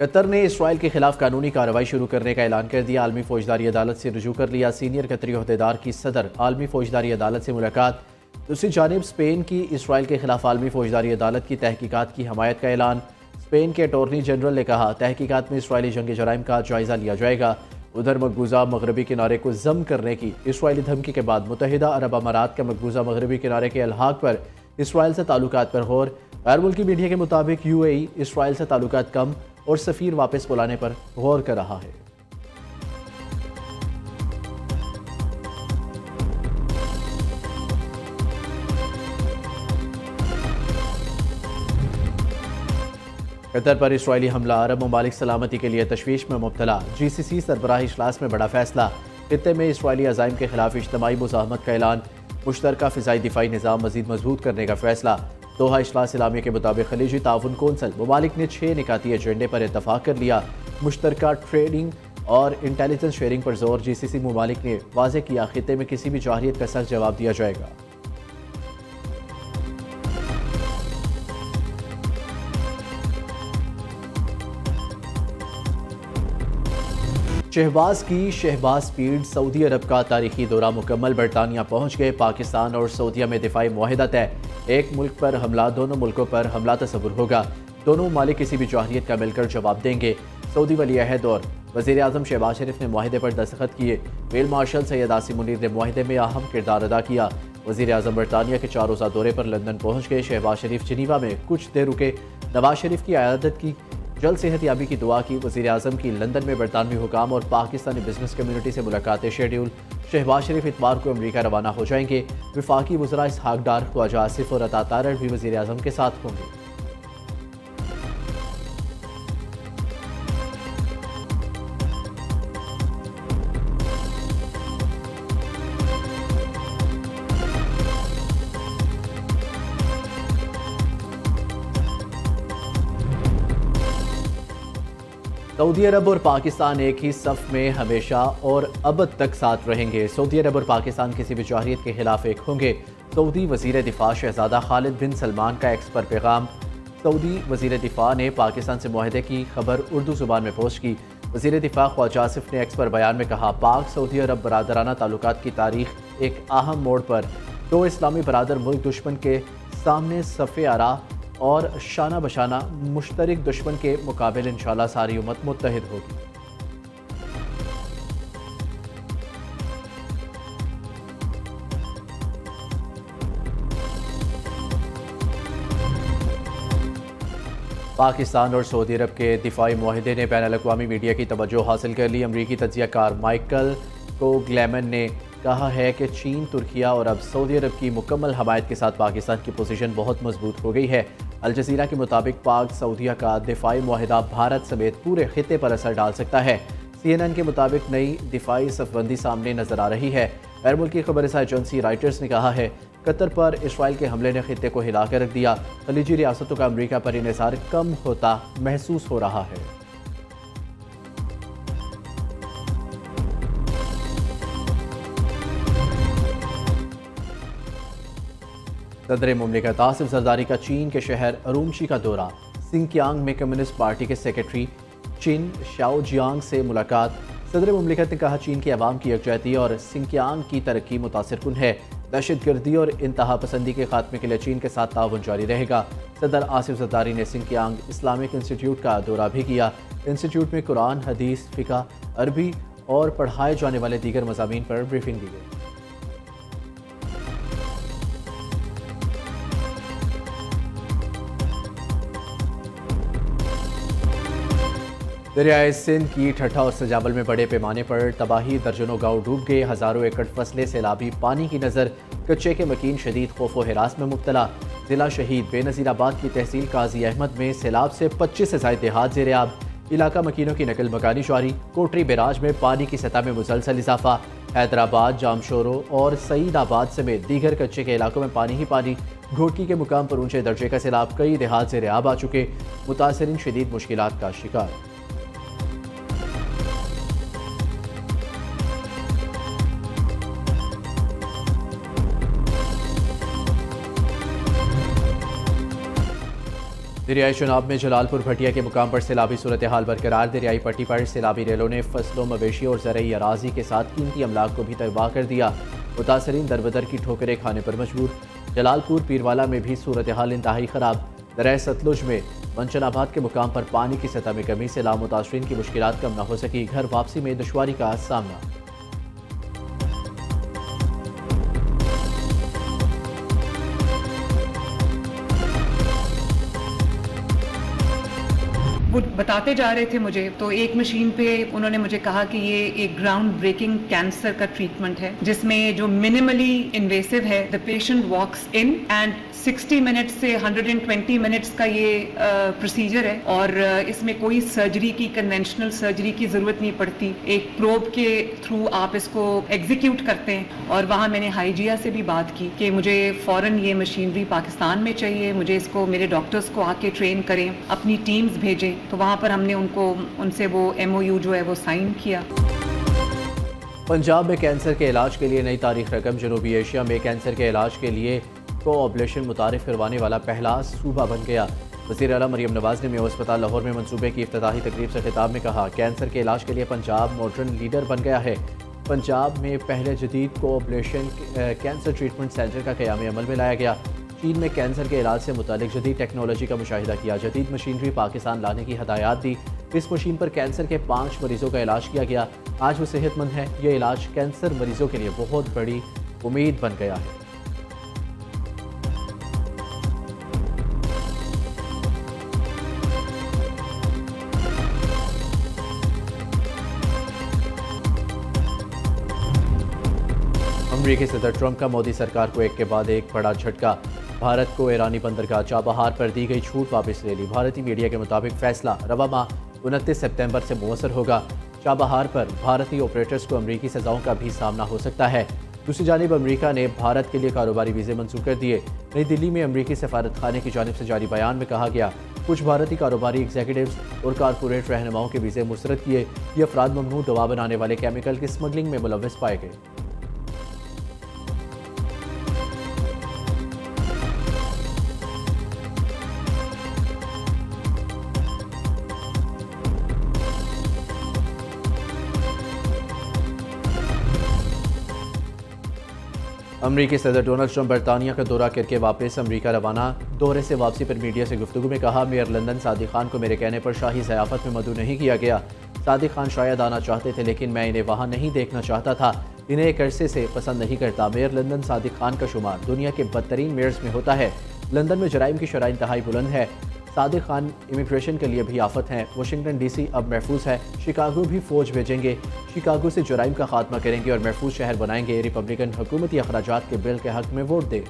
Qatar ने Israel के खिलाफ कानूनी कार्रवाई शुरू करने का ऐलान कर दिया। आलमी फौजदारी अदालत से रुजू कर लिया। सीनियर कतरी अहदेदार की सदर आलमी फौजदारी अदालत से मुलाकात। दूसरी जानिब स्पेन की इसराइल के खिलाफ आलमी फौजदारी अदालत की तहकीकात की हमायत का ऐलान। स्पेन के अटॉर्नी जनरल ने कहा, तहकीकात में इसराइली जंगी जराइम का जायजा लिया जाएगा। उधर मकबूजा मगरबी किनारे को जम करने की इसराइली धमकी के बाद मुत्तहिदा अरब अमारात का मकबूजा मगरबी किनारे के अलहाक पर इसराइल से ताल्लुकात पर गौर। गैर मुल्की मीडिया के मुताबिक यूएई इसराइल से ताल्लुकात कम और सफ़ीर वापस बुलाने पर गौर कर रहा है। कतर पर इसराइली हमला, अरब ममालिक सलामती के लिए तशवीश में मुब्तला। GCC सरबराही इजलास में बड़ा फैसला। खित्ते में इसराइली अज़ाइम के खिलाफ इज्तमाई मुज़ाहमत का ऐलान। मुश्तरका फ़िज़ाई दिफाई निज़ाम मज़ीद मजबूत करने का फैसला। दोहा इजलास इस्लामिया के मुताबिक खलीजी ताउन कौंसल ममालिक ने 6 निकाती एजेंडे पर इतफाक़ कर लिया। मुश्तरका ट्रेडिंग और इंटेलिजेंस शेयरिंग पर जोर। GCC ममालिक ने वाज़ेह किया, खित्ते में किसी भी जाहिरियत का सख्त जवाब दिया जाएगा। शहबाज की शहबाज स्पीड। सऊदी अरब का तारीखी दौरा मुकम्मल। बरतानिया पहुंच गए। पाकिस्तान और सऊदीया में दिफाई मुआहिदा तय। एक मुल्क पर हमला, दोनों मुल्कों पर हमला तस्वुर होगा। दोनों ममालिक किसी भी जाहिरियत का मिलकर जवाब देंगे। सऊदी वली अहद और वज़ीर आज़म शहबाज शरीफ ने मुआहिदे पर दस्तखत किए। फील्ड मार्शल सैयद आसिम मुनीर ने मुआहिदे में अहम किरदार अदा किया। वज़ीर आज़म बरतानिया के 4 रोज़ा दौरे पर लंदन पहुंच गए। शहबाज शरीफ जिनीवा में कुछ देर रुके। नवाज शरीफ की आयादत की, जल्द सेहत याबी की दुआ की। वज़ीर आज़म की लंदन में बरतानवी हुकाम और पाकिस्तानी बिजनेस कम्युनिटी से मुलाकातें शेड्यूल। शहबाज शरीफ इतवार को अमरीका रवाना हो जाएंगे। वफाकी वज़रा इसहाक डार, ख्वाजा आसिफ और अता तारड़ भी वज़ीर आज़म के साथ होंगे। सऊदी अरब और पाकिस्तान एक ही सफ में हमेशा और अब तक साथ रहेंगे। सऊदी अरब और पाकिस्तान किसी भी जाहिरियत के खिलाफ एक होंगे। सऊदी वज़ीर दिफा शहजादा खालिद बिन सलमान का एक्स पर पैगाम। सऊदी वज़ीर दिफा ने पाकिस्तान से मुआहदे की खबर उर्दू ज़ुबान में पोस्ट की। वज़ीर दिफा ख्वाजा आसिफ ने एक्स पर बयान में कहा, पाक सऊदी अरब बरादराना ताल्लुकात की तारीख एक अहम मोड़ पर। 2 इस्लामी बरादर मुल्क दुश्मन के सामने सफ़े आरा और शाना बशाना मुश्तरक दुश्मन के मुकाबले इंशाअल्लाह सारी उम्मत मुत्तहिद होगी। पाकिस्तान और सऊदी अरब के दिफाई मुआहिदे ने बैन अल-अक़वामी मीडिया की तवज्जो हासिल कर ली। अमरीकी तज्ज़ियाकार माइकल कोग्लैमन ने कहा है कि चीन, तुर्किया और अब सऊदी अरब की मुकम्मल हमायत के साथ पाकिस्तान की पोजीशन बहुत मजबूत हो गई है। अल जज़ीरा के मुताबिक पाक सऊदीया का दिफाई मुआहिदा भारत समेत पूरे खित्ते पर असर डाल सकता है। CNN के मुताबिक नई दिफाई सफबंदी सामने नजर आ रही है। गैर मुल्की खबर एजेंसी राइटर्स ने कहा है, कतर पर इसराइल के हमले ने खित्ते को हिला कर रख दिया। खलीजी रियासतों का अमरीका पर इन्हिसार कम होता महसूस हो रहा है। सदर मुमलिकत आसिफ जरदारी का चीन के शहर अरूमची का दौरा। सिंकियांग में कम्युनिस्ट पार्टी के सेक्रेटरी चिन शाओजियांग से मुलाकात। सदर मुमलिकत ने कहा, चीन की आवाम की यकजहती और सिंकियांग की तरक्की मुतासिर कुन है। दहशतगर्दी और इंतहा पसंदी के खात्मे के लिए चीन के साथ ताउन जारी रहेगा। सदर आसिफ जरदारी ने सिंकियांग इस्लामिक इंस्टीट्यूट का दौरा भी किया। इंस्टीट्यूट में कुरान, हदीस, फ़िक़्ह, अरबी और पढ़ाए जाने वाले दीगर मज़ामीन पर ब्रीफिंग दी गई। दरियाए सिंध की ठट्ठा और सजावल में बड़े पैमाने पर तबाही। दर्जनों गांव डूब गए। हज़ारों एकड़ फसलें सैलाबी पानी की नज़र। कच्चे के मकीन शदीद खौफ व हिरास में मुब्तला। जिला शहीद बेनज़ीराबाद की तहसील काजी अहमद में सैलाब से 25 से ज़ायद देहात ज़ेर-ए-आब। इलाका मकीनों की नकल मकानी जारी। कोटरी बैराज में पानी की सतह में मुसलसल इजाफा। हैदराबाद, जामशोरो और सईदाबाद समेत दीगर कच्चे के इलाकों में पानी ही पानी। घोटकी के मुकाम पर ऊंचे दर्जे का सैलाब। कई देहात ज़ेर-ए-आब आ चुके। मुतासरीन शदीद मुश्किलात का शिकार। दरियाई चुनाव में जलालपुर भटिया के मुकाम पर सैलाबी सूरत हाल बरकरार। दरियाई पट्टी पर सैलाबी रेलों ने फसलों, मवेशी और ज़रई अराजी के साथ कीमती अमलाक को भी तबाह कर दिया। मुतासरीन दरबदर की ठोकरें खाने पर मजबूर। जलालपुर पीरवाला में भी सूरत हाल इंतहाई ख़राब। दरिया सतलुज में मंचनाबाद के मुकाम पर पानी की सतह में कमी से लामुतासरीन की मुश्किलात कम न हो सकी। घर वापसी में दुश्वारी का सामना। वो बताते जा रहे थे मुझे, तो एक मशीन पे उन्होंने मुझे कहा कि ये एक ग्राउंड ब्रेकिंग कैंसर का ट्रीटमेंट है, जिसमें जो मिनिमली इन्वेसिव है, the patient walks in and 60 minutes से 120 मिनट्स का ये प्रोसीजर है और इसमें कोई सर्जरी की, कन्वेंशनल सर्जरी की ज़रूरत नहीं पड़ती। एक प्रोब के थ्रू आप इसको एग्जीक्यूट करते हैं। और वहाँ मैंने हाइजिया से भी बात की कि मुझे फ़ौरन ये मशीनरी पाकिस्तान में चाहिए, मुझे इसको मेरे डॉक्टर्स को आके ट्रेन करें, अपनी टीम्स भेजें। तो वहाँ पर हमने उनसे वो MOU जो है वो साइन किया। पंजाब में कैंसर के इलाज के लिए नई तारीख रकम। जनूबी एशिया में कैंसर के इलाज के लिए कोऑपरेशन मुतारिफ करवाने वाला पहला सूबा बन गया। वज़ीर आला मरियम नवाज ने मेयो अस्पताल लाहौर में मंसूबे की इफ्तिताही तकरीब से खिताब में कहा, कैंसर के इलाज के लिए पंजाब मॉडर्न लीडर बन गया है। पंजाब में पहले जदीद कोऑपरेशन कैंसर ट्रीटमेंट सेंटर का क़याम अमल में लाया गया। चीन में कैंसर के इलाज से मुतालिक जदीद टेक्नोलॉजी का मुशाहिदा किया। जदीद मशीनरी पाकिस्तान लाने की हदायत दी। इस मशीन पर कैंसर के 5 मरीजों का इलाज किया गया। आज वो सेहतमंद है। ये इलाज कैंसर मरीजों के लिए बहुत बड़ी उम्मीद बन गया है। अमरीकी सदर ट्रंप का मोदी सरकार को एक के बाद एक बड़ा झटका। भारत को ईरानी बंदरगाह चाबहार पर दी गई छूट वापस ले ली। भारतीय मीडिया के मुताबिक फैसला रवा माह 29 सितंबर से मुअस्सर होगा। चाबहार पर भारतीय ऑपरेटर्स को अमरीकी सजाओं का भी सामना हो सकता है। दूसरी जानिब अमरीका ने भारत के लिए कारोबारी वीज़े मंजूर कर दिए। नई दिल्ली में अमरीकी सफारत खाने की जानिब से जारी बयान में कहा गया, कुछ भारतीय कारोबारी एग्जीक्यूटिव्स और कारपोरेट रहनुमाओं के वीज़े मुस्तरद किए। ये अफराद ममनू दवा बनाने वाले केमिकल की स्मगलिंग में मुलव्वस पाए गए। अमरीकी सदर डोनाल्ड ट्रंप बरतानिया का दौरा करके वापस अमरीका रवाना। दौरे से वापसी पर मीडिया से गुफ्तगू में कहा, मेयर लंदन सादिक खान को मेरे कहने पर शाही ज़ियाफ़त में मदऊ नहीं किया गया। सादिक खान शायद आना चाहते थे, लेकिन मैं इन्हें वहाँ नहीं देखना चाहता था। इन्हें एक अरसे से पसंद नहीं करता। मेयर लंदन सादिक खान का शुमार दुनिया के बदतरीन मेयर्स में होता है। लंदन में जराइम की शरह इंतहाई बुलंद है। सादिक खान इमिग्रेशन के लिए भी आफत हैं। वाशिंगटन DC अब महफूज है। शिकागो भी फ़ौज भेजेंगे। शिकागो से जराइम का खात्मा करेंगे और महफूज शहर बनाएंगे। रिपब्लिकन हुकूमती अखराजात के बिल के हक में वोट दे।